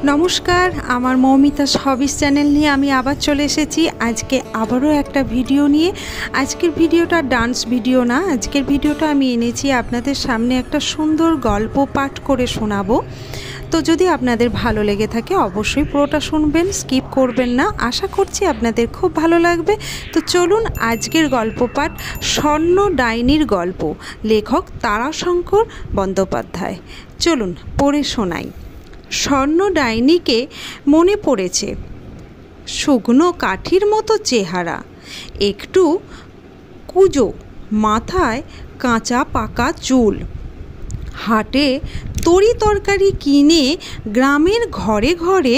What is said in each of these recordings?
নমস্কার, আমার মৌমিতাস হবিস চ্যানেল নিয়ে আমি আবার চলে এসেছি। আজকে আবারও একটা ভিডিও নিয়ে। আজকের ভিডিওটা ডান্স ভিডিও না, আজকের ভিডিওটা আমি এনেছি আপনাদের সামনে একটা সুন্দর গল্প পাঠ করে শোনাবো। তো যদি আপনাদের ভালো লেগে থাকে অবশ্যই পুরোটা শুনবেন, স্কিপ করবেন না। আশা করছি আপনাদের খুব ভালো লাগবে। তো চলুন, আজকের গল্প পাঠ স্বর্ণ ডাইনির গল্প, লেখক তারাশঙ্কর বন্দ্যোপাধ্যায়। চলুন পড়ে শোনাই। স্বর্ণ ডাইনিকে মনে পড়েছে। শুকনো কাঠির মতো চেহারা, একটু কুঁজো, মাথায় কাঁচা পাকা চুল, হাটে তরি তরকারি কিনে গ্রামের ঘরে ঘরে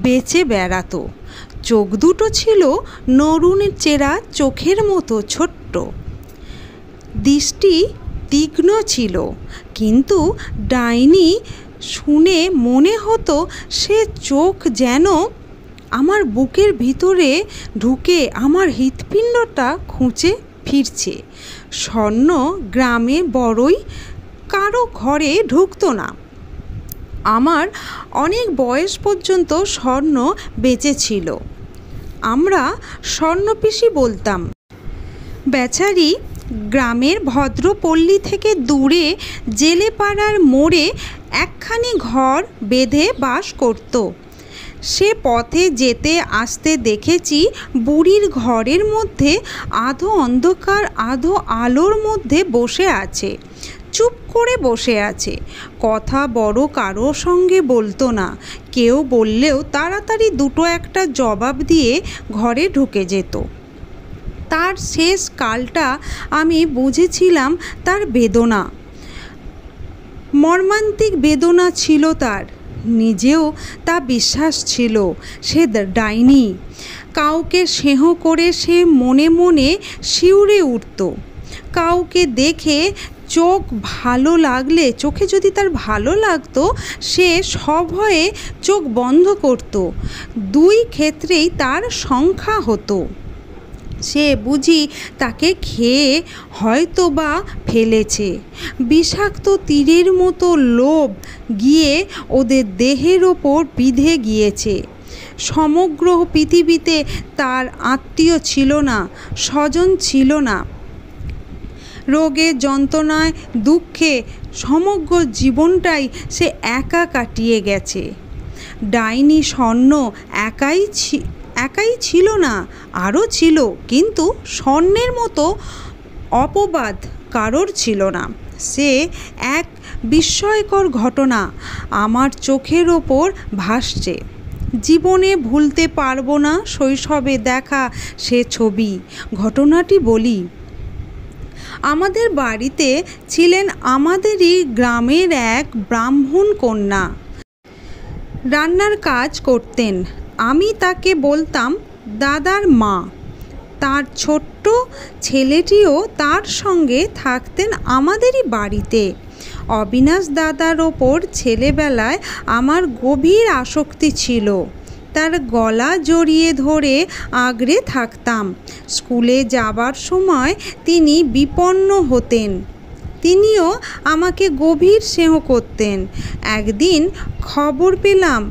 বেচে বেড়াতো। চোখ দুটো ছিল নরুনের চেরা চোখের মতো ছোট্ট, দৃষ্টি তীক্ষ্ণ ছিল। কিন্তু ডাইনি শুনে মনে হতো সে চোখ যেন আমার বুকের ভিতরে ঢুকে আমার হৃৎপিণ্ডটা খুঁজে ফিরছে। স্বর্ণ গ্রামে বড়ই কারো ঘরে ঢুকতো না। আমার অনেক বয়স পর্যন্ত স্বর্ণ বেঁচে ছিল। আমরা স্বর্ণপিসি বলতাম। বেচারি গ্রামের ভদ্রপল্লী থেকে দূরে জেলেপাড়ার মোড়ে একখানি ঘর বেঁধে বাস করত। সে পথে যেতে আসতে দেখেছি বুড়ির ঘরের মধ্যে আধো অন্ধকার আধো আলোর মধ্যে বসে আছে, চুপ করে বসে আছে। কথা বড় কারো সঙ্গে বলতো না। কেউ বললেও তাড়াতাড়ি দুটো একটা জবাব দিয়ে ঘরে ঢুকে যেত। তার শেষ কালটা আমি বুঝেছিলাম তার বেদনা, মর্মান্তিক বেদনা ছিল তার। নিজেও তা বিশ্বাস ছিল সে ডাইনি। কাউকে স্নেহ করে সে মনে মনে শিউরে উঠত। কাউকে দেখে চোখে যদি তার ভালো লাগতো সে সভয়ে চোখ বন্ধ করত। দুই ক্ষেত্রেই তার সংখ্যা হতো। সে বুঝি তাকে খেয়ে হয়তো বা ফেলেছে। বিষাক্ত তীরের মতো লোভ গিয়ে ওদের দেহের ওপর বিঁধে গিয়েছে। সমগ্র পৃথিবীতে তার আত্মীয় ছিল না, স্বজন ছিল না। রোগে যন্ত্রণায় দুঃখে সমগ্র জীবনটাই সে একা কাটিয়ে গেছে। ডাইনি স্বর্ণ একাই ছিল না, আরও ছিল, কিন্তু স্বর্ণের মতো অপবাদ কারোর ছিল না। সে এক বিস্ময়কর ঘটনা আমার চোখের ওপর ভাসছে। জীবনে ভুলতে পারবো না শৈশবে দেখা সে ছবি। ঘটনাটি বলি। আমাদের বাড়িতে ছিলেন আমাদেরই গ্রামের এক ব্রাহ্মণ কন্যা। রান্নার কাজ করতেন। আমি তাকে বলতাম দাদার মা। তার ছোট্ট ছেলেটিও তার সঙ্গে থাকতেন আমাদেরই বাড়িতে। অবিনাশ দাদার ওপর ছেলেবেলায় আমার গভীর আসক্তি ছিল। তার গলা জড়িয়ে ধরে আগলে থাকতাম। স্কুলে যাবার সময় তিনি বিপন্ন হতেন। তিনিও আমাকে গভীর স্নেহ করতেন। একদিন খবর পেলাম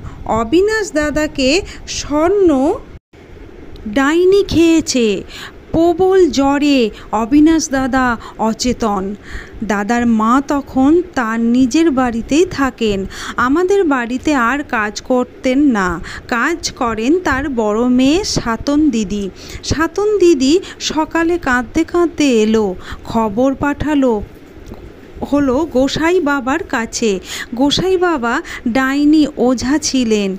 অবিনাশ দাদাকে স্বর্ণ ডাইনি খেয়েছে। প্রবল জ্বরে অবিনাশ দাদা অচেতন। দাদার মা তখন তার নিজের বাড়িতেই থাকেন। আমাদের বাড়িতে আর কাজ করতেন না। কাজ করেন তার বড় মেয়ে সাতন দিদি। সাতন দিদি সকালে কাঁদতে কাঁদতে এলো। খবর পাঠালো হলো গোসাই বাবার কাছে। গোসাই বাবা ডাইনি ওঝা ছিলেন,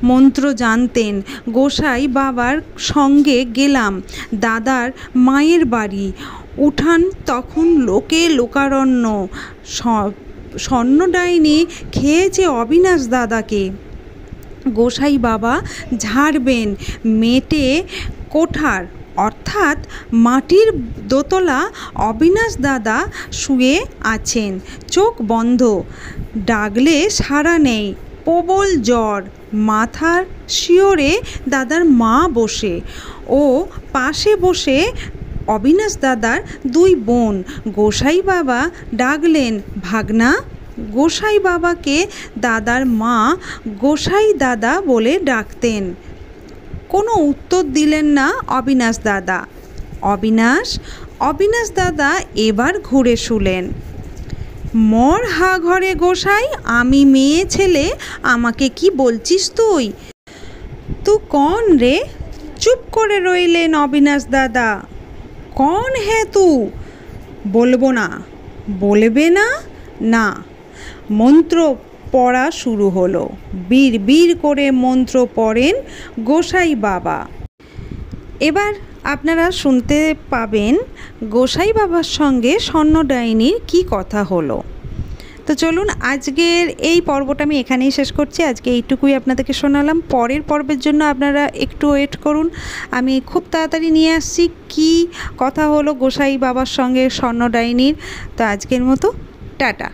মন্ত্র জানতেন। গোসাই বাবার সঙ্গে গেলাম দাদার মায়ের বাড়ি। উঠান তখন লোকে লোকারণ্য। স্বর্ণ ডাইনি খেয়েছে অবিনাশ দাদাকে। গোসাই বাবা ঝাড়বেন মেটে কোঠার অর্থাৎ মাটির দোতলা। অবিনাশ দাদা শুয়ে আছেন, চোখ বন্ধ। ডাকলে সাড়া নেই। প্রবল জ্বর, মাথার শিওরে দাদার মা বসে, ও পাশে বসে অবিনাশ দাদার দুই বোন। গোসাই বাবা ডাকলেন ভাগনা, গোসাই বাবাকে দাদার মা গোসাই দাদা বলে ডাকতেন। কোনো উত্তর দিলেন না অবিনাশ দাদা। অবিনাশ দাদা এবার ঘুরে শুলেন। মর হা ঘরে গোসাই, আমি মেয়ে ছেলে, আমাকে কি বলছিস তুই? তু কন রে? চুপ করে রইলেন অবিনাশ দাদা। কন হ্যাঁ তু? বলবো না। বলবে না? না। মন্ত্র পড়া শুরু হলো। বীর বীর করে মন্ত্র পড়েন গোসাই বাবা। এবার আপনারা শুনতে পাবেন গোসাই বাবার সঙ্গে স্বর্ণডাইনির কি কথা হলো। তো চলুন, আজকের এই পর্বটা আমি এখানেই শেষ করছি। আজকে এইটুকুই আপনাদেরকে শোনালাম। পরের পর্বের জন্য আপনারা একটু ওয়েট করুন, আমি খুব তাড়াতাড়ি নিয়ে আসছি কি কথা হলো গোসাই বাবার সঙ্গে স্বর্ণডাইনির। তো আজকের মতো টাটা।